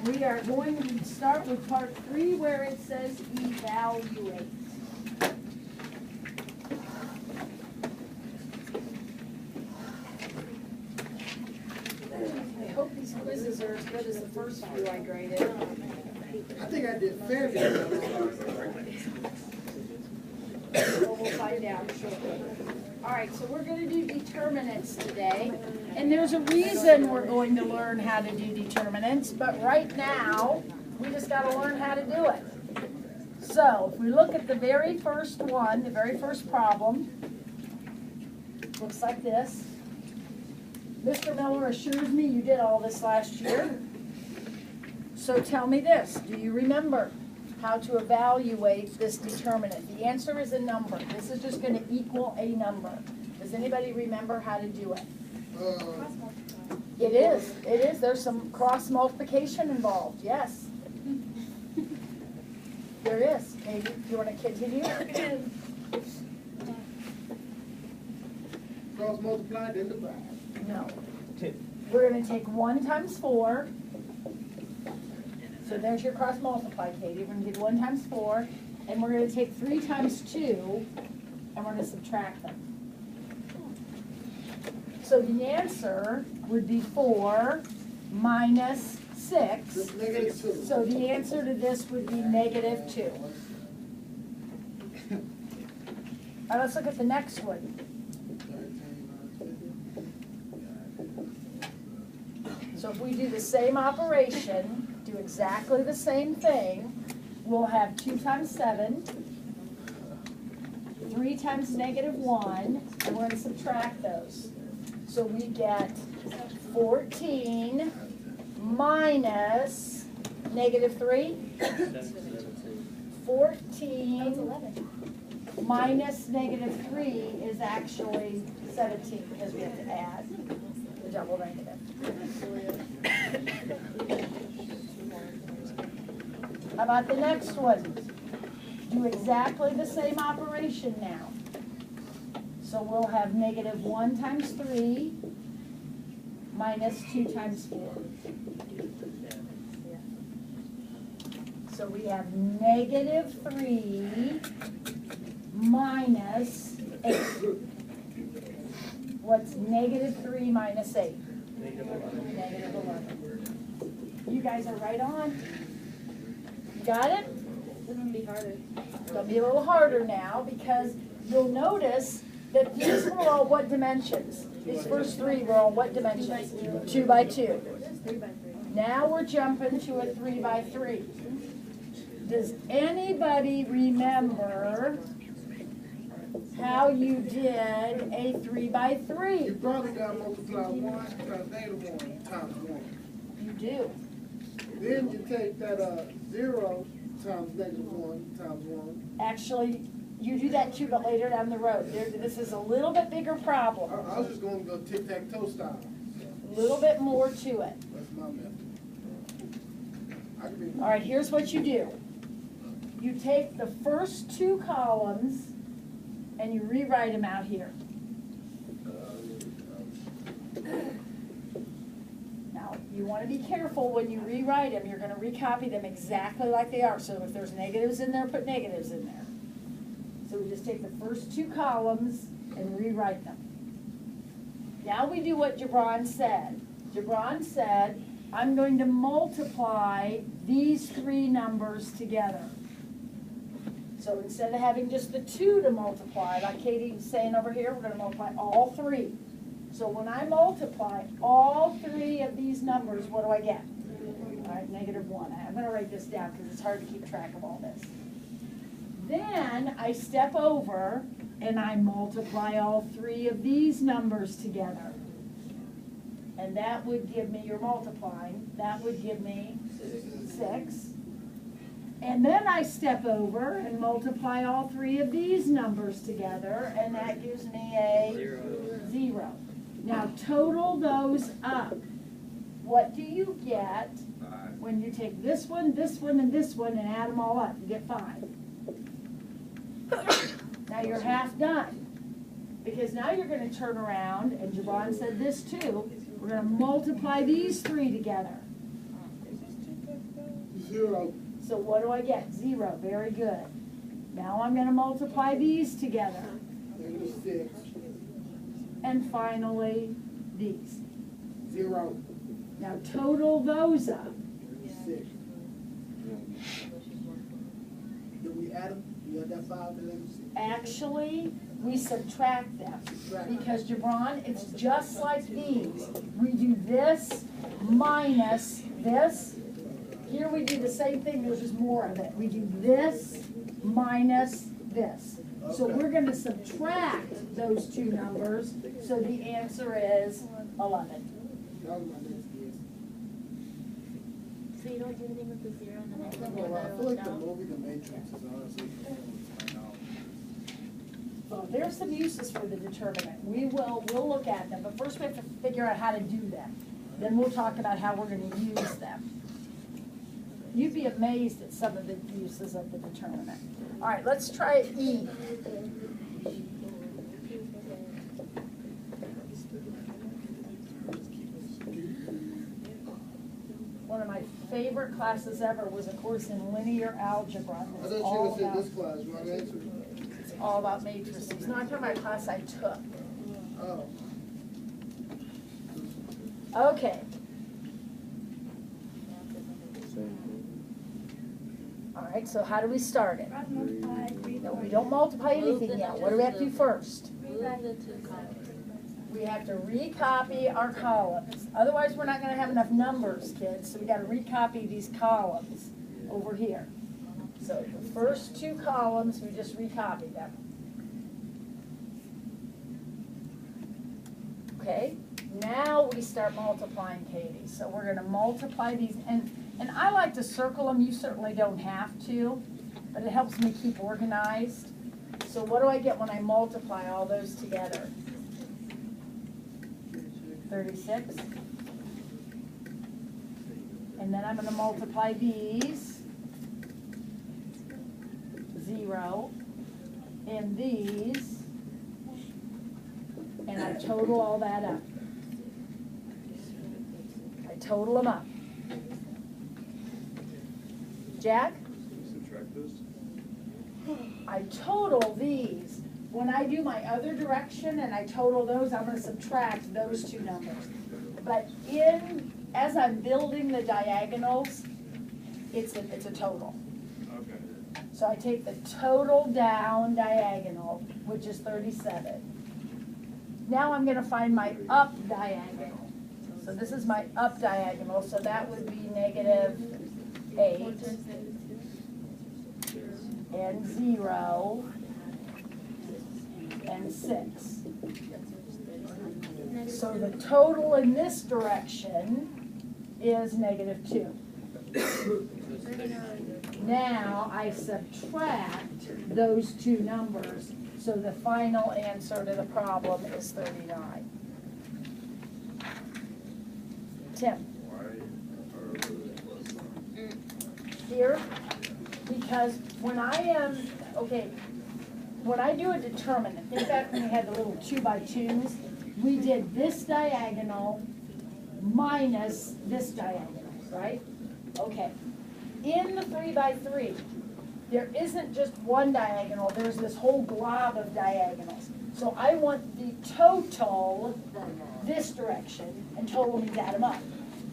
We are going to start with part 3 where it says evaluate. I hope these quizzes are as good as the first few I graded. I think I did fairly well. So we'll find out shortly. All right, so we're going to do determinants today. And there's a reason we're going to learn how to do determinants, but right now, we just got to learn how to do it. So, if we look at the very first one, the very first problem, looks like this. Mr. Miller assures me you did all this last year. So tell me this, do you remember how to evaluate this determinant? The answer is a number. This is just going to equal a number. Does anybody remember how to do it? It is. There's some cross multiplication involved, yes. There is. Katie, do you want to continue? Cross multiply, then divide. No. We're going to take 1 times 4. So there's your cross multiply, Katie. We're going to do 1 times 4. And we're going to take 3 times 2, and we're going to subtract them. So the answer would be 4 minus 6. Negative 2. So the answer to this would be negative 2. All right, let's look at the next one. So if we do the same operation, do exactly the same thing, we'll have 2 times 7, 3 times negative 1, and we're going to subtract those. So we get 14 minus negative 3. 14 minus negative 3 is actually 17 because we have to add the double negative. How about the next one? Do exactly the same operation now. So we'll have negative 1 times 3 minus 2 times 4. So we have negative 3 minus 8. What's negative 3 minus 8? Negative 11. You guys are right on. You got it? It's going to be harder. It's going to be a little harder now because you'll notice that these were all what dimensions? These first 3 were all what dimensions? 2 by 2. 3 by 3. Now we're jumping to a 3 by 3. Does anybody remember how you did a 3 by 3? You probably got to multiply 1 times negative 1 times 1. You do. Then you take that 0 times negative 1 times 1. Actually, you do that too, but later down the road. This is a little bit bigger problem. I was just going to go tic-tac-toe style. A little bit more to it. That's my method. All right, here's what you do. You take the first 2 columns and you rewrite them out here. Now, you want to be careful when you rewrite them. You're going to recopy them exactly like they are. So if there's negatives in there, put negatives in there. So we just take the first 2 columns and rewrite them. Now we do what Gibran said. Gibran said, I'm going to multiply these 3 numbers together. So instead of having just the 2 to multiply, like Katie's saying over here, we're going to multiply all 3. So when I multiply all 3 of these numbers, what do I get? All right, negative 1. I'm going to write this down because it's hard to keep track of all this. Then I step over and I multiply all 3 of these numbers together. And that would give me, you're multiplying, that would give me 6. And then I step over and multiply all 3 of these numbers together, and that gives me a 0. Now total those up. What do you get when you take this one, and this one, and add them all up? You get 5. Now you're half done. Because now you're going to turn around, and Javon said this too, we're going to multiply these 3 together. 0. So what do I get? 0, very good. Now I'm gonna multiply these together. -6. And finally, these. 0. Now total those up. 6. Did we add them? You got that 5 and then 6? Actually, we subtract them. Because Gibran, it's just like these. We do this minus this. Here we do the same thing, there's just more of it. We do this minus this. So we're gonna subtract those two numbers, so the answer is 11. That was my next guess. So you don't do anything with the 0 and the next one? Well, I feel like the movie The Matrix is honestly Well, there's some uses for the determinant. We'll look at them, but first we have to figure out how to do them. Then we'll talk about how we're gonna use them. You'd be amazed at some of the uses of the determinant. All right, let's try E. One of my favorite classes ever was a course in linear algebra. I thought you were saying this class, wrong answer. It's all about matrices. No, I'm talking about a class I took. Oh. Okay. All right, so how do we start it? No, we don't multiply anything yet. What do we have to do first? Move the 2 columns. We have to recopy our columns. Otherwise, we're not going to have enough numbers, kids. So we got to recopy these columns over here. So the first 2 columns, we just recopy them. Okay, now we start multiplying, Katie. So we're going to multiply these, and I like to circle them. You certainly don't have to, but it helps me keep organized. So what do I get when I multiply all those together? 36. And then I'm going to multiply these. 0. And these. And I total all that up. I total them up. Jack? Subtract those? I total these. When I do my other direction and I total those, I'm going to subtract those 2 numbers. But as I'm building the diagonals, it's a total. Okay. So I take the total down diagonal, which is 37. Now I'm going to find my up diagonal. So this is my up diagonal, so that would be -8 and 0 and 6. So the total in this direction is -2. Now I subtract those 2 numbers, so the final answer to the problem is 39. Tim? Here, because when I do a determinant, think back when we had the little 2x2s, we did this diagonal minus this diagonal, right? Okay. In the 3x3, there isn't just one diagonal, there's this whole glob of diagonals. So I want the total this direction and total means add them up.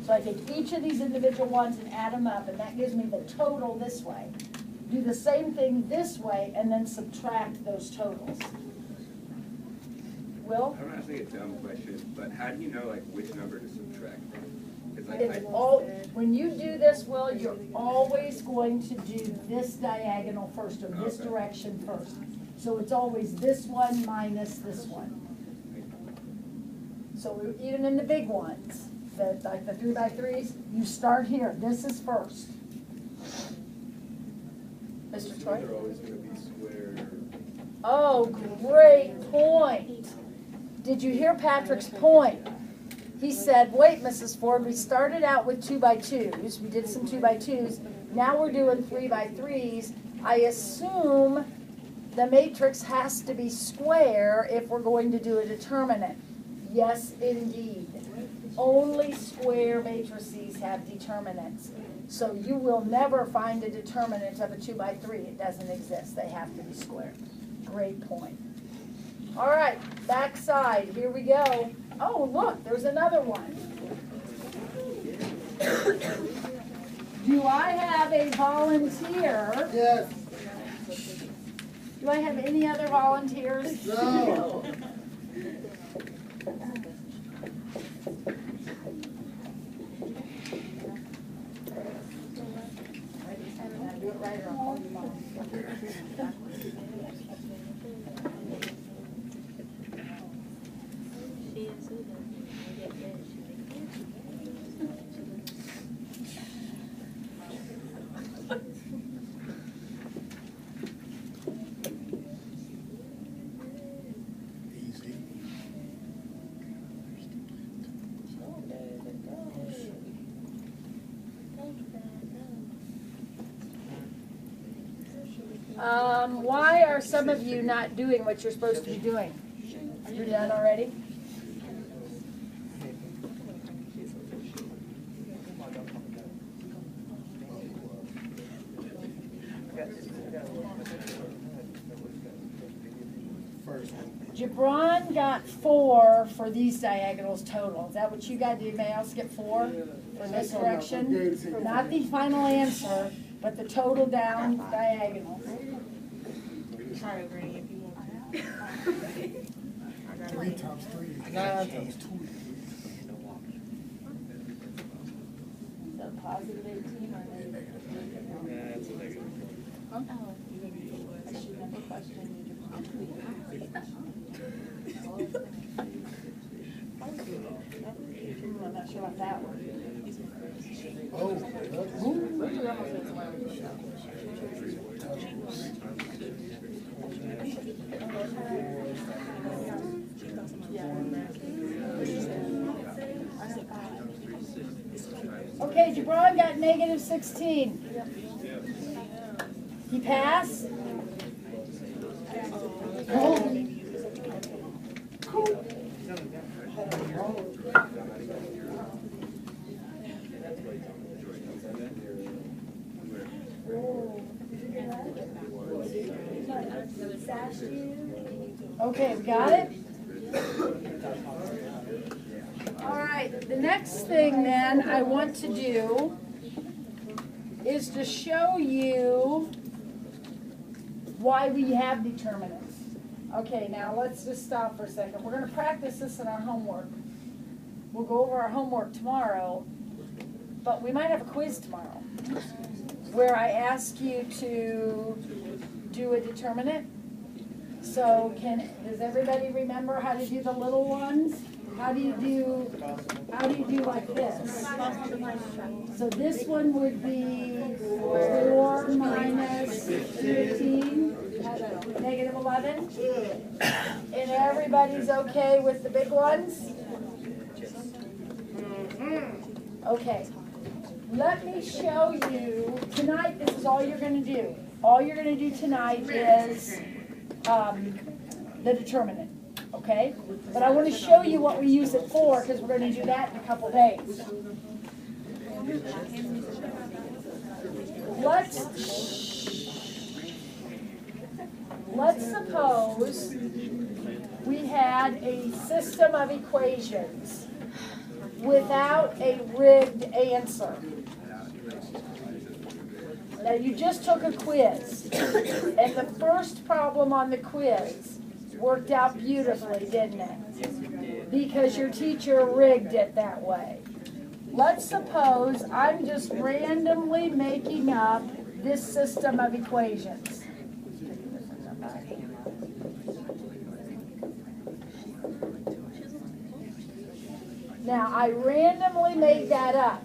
So I take each of these individual ones and add them up, and that gives me the total this way. Do the same thing this way and then subtract those totals. Will? I'm not asking a dumb question, but how do you know like which number to subtract from? When you do this, Will, you're always going to do this diagonal first, or this direction first. So it's always this one minus this one. So even in the big ones, like the 3x3s, you start here. This is first. Mr. Troy? They're always going to be square. Oh, great point. Did you hear Patrick's point? He said, wait, Mrs. Ford, we started out with 2x2s. We did some 2x2s. Now we're doing 3x3s. I assume the matrix has to be square if we're going to do a determinant. Yes, indeed. only square matrices have determinants. So you will never find a determinant of a 2 by 3. It doesn't exist. They have to be square. Great point. All right, back side. Here we go. Oh, look, there's another one. Do I have a volunteer? Yes. Do I have any other volunteers? No. Do it right or I'll call you mom. She is who doesn't get bed, she Why are some of you not doing what you're supposed to be doing? You're done already? Gibran got 4 for these diagonals total. Is that what you got? Did anybody else get 4 for this correction? Not the final answer, but the total down diagonals. Try to bring it if you want to. 3 times 3 is 9 times 2. Is that positive 18 or negative? That's a negative. I should have a question. I'm not sure about that one. Okay, Gibran got negative 16. He passed? Okay, we got it? All right, the next thing then I want to do is to show you why we have determinants. Okay, now let's just stop for a second. We're going to practice this in our homework. We'll go over our homework tomorrow, but we might have a quiz tomorrow where I ask you to do a determinant. So does everybody remember how to do the little ones? How do you do like this? So this one would be 4 minus 15, negative 11. And everybody's okay with the big ones? Okay. Let me show you, tonight this is all you're going to do. All you're going to do tonight is the determinant, okay? But I want to show you what we use it for because we're going to do that in a couple days. Let's suppose we had a system of equations without a rigged answer. Now you just took a quiz, and the first problem on the quiz worked out beautifully, didn't it? Yes, it did. Because your teacher rigged it that way. Let's suppose I'm just randomly making up this system of equations. Now, I randomly made that up.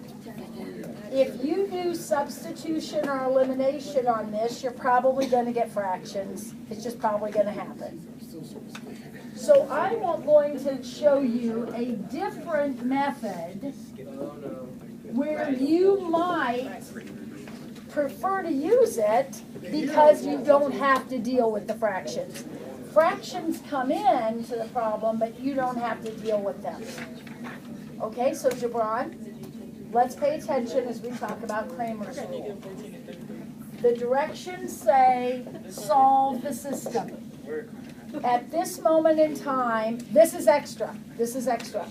If you do substitution or elimination on this, you're probably going to get fractions. It's just probably going to happen. So I'm going to show you a different method where you might prefer to use it because you don't have to deal with the fractions. Fractions come in to the problem, but you don't have to deal with them. Okay, so Gibran, let's pay attention as we talk about Kramer's rule. The directions say solve the system. At this moment in time, this is extra. This is extra.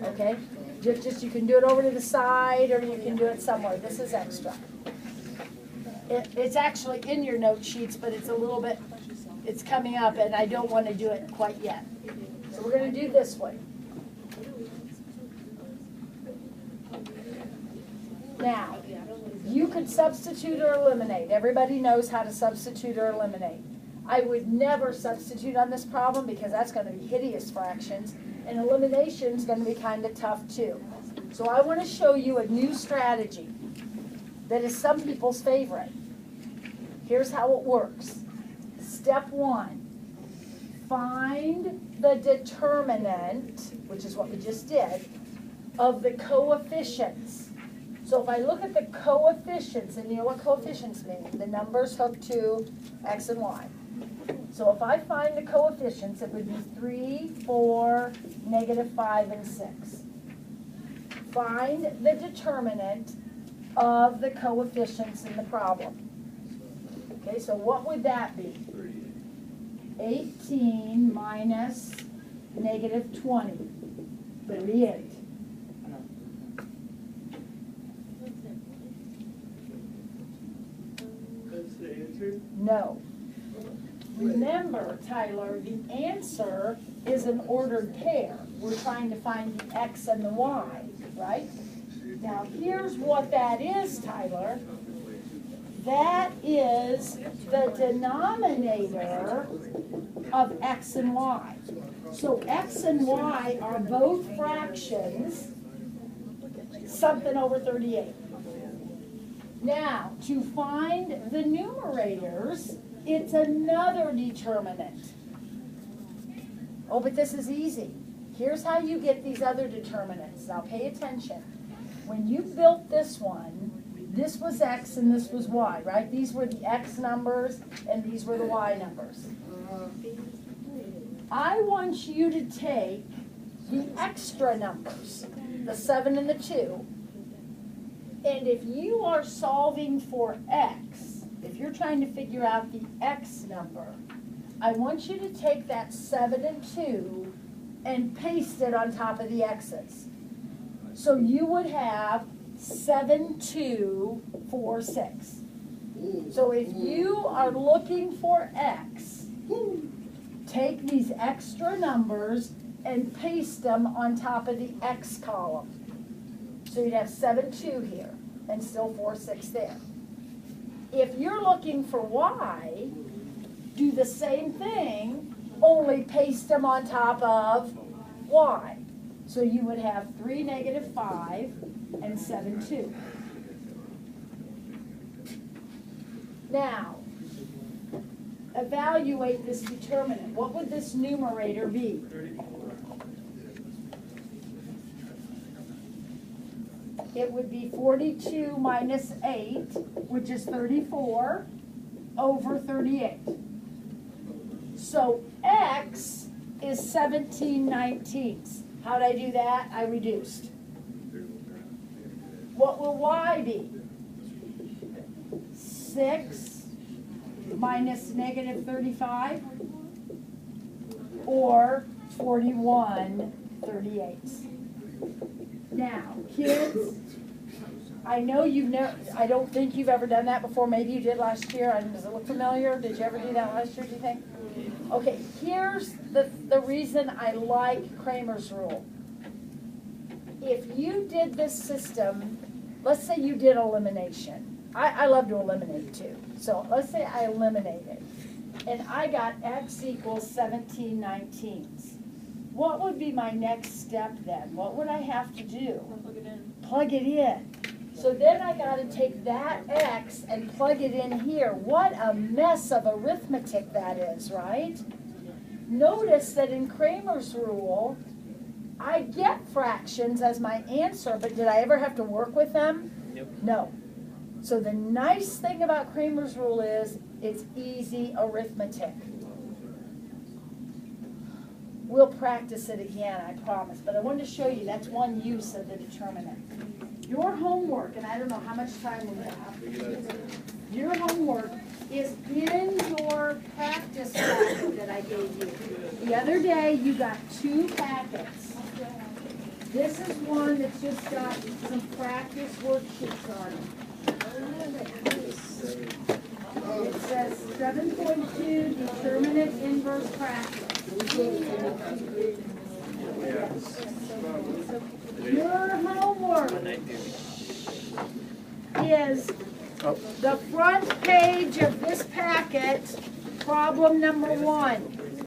Okay? Just you can do it over to the side or you can do it somewhere. This is extra. It's actually in your note sheets, but it's a little bit, it's coming up and I don't want to do it quite yet. So we're going to do this one. Now, you could substitute or eliminate. Everybody knows how to substitute or eliminate. I would never substitute on this problem because that's going to be hideous fractions, and elimination is going to be kind of tough too. So I want to show you a new strategy that is some people's favorite. Here's how it works. Step 1, find the determinant, which is what we just did, of the coefficients. So if I look at the coefficients, and you know what coefficients mean, the numbers hooked to x and y. So if I find the coefficients, it would be 3, 4, -5, and 6. Find the determinant of the coefficients in the problem. Okay, so what would that be? 18 minus -20, 38. That's the answer? No. Remember, Tyler, the answer is an ordered pair. We're trying to find the x and the y, right? Now, here's what that is, Tyler. That is the denominator of x and y. So x and y are both fractions, something over 38. Now, to find the numerators, it's another determinant. Oh, but this is easy. Here's how you get these other determinants. Now pay attention. When you built this one, this was x and this was y, right? These were the x numbers and these were the y numbers. I want you to take the extra numbers, the 7 and the 2, and if you are solving for x, if you're trying to figure out the x number, I want you to take that 7 and 2 and paste it on top of the x's. So you would have 7, 2, 4, 6. So if you are looking for x, take these extra numbers and paste them on top of the x column. So you'd have 7, 2 here and still 4, 6 there. If you're looking for y, do the same thing, only paste them on top of y. So you would have 3, -5, and 7, 2. Now, evaluate this determinant. What would this numerator be? It would be 42 minus 8, which is 34, over 38. So x is 17/19. How'd I do that? I reduced. What will y be? 6 minus -35, or 41/38. Now, kids, I know I don't think you've ever done that before. Maybe you did last year. Does it look familiar? Did you ever do that last year, do you think? Okay, here's the reason I like Kramer's rule. If you did this system, let's say you did elimination. I love to eliminate too. So let's say I eliminated, and I got x equals 17/19. What would be my next step then? What would I have to do? Plug it in. So then I got to take that x and plug it in here. What a mess of arithmetic that is, right? Notice that in Kramer's rule, I get fractions as my answer, but did I ever have to work with them? Nope. No. So the nice thing about Kramer's rule is it's easy arithmetic. We'll practice it again, I promise, but I wanted to show you, that's one use of the determinant. Your homework, and I don't know how much time we have, your homework is in your practice packet that I gave you. The other day, you got 2 packets. This is one that's just got some practice worksheets on it. It says 7.2 determinant inverse practice. Your homework is the front page of this packet, problem number 1.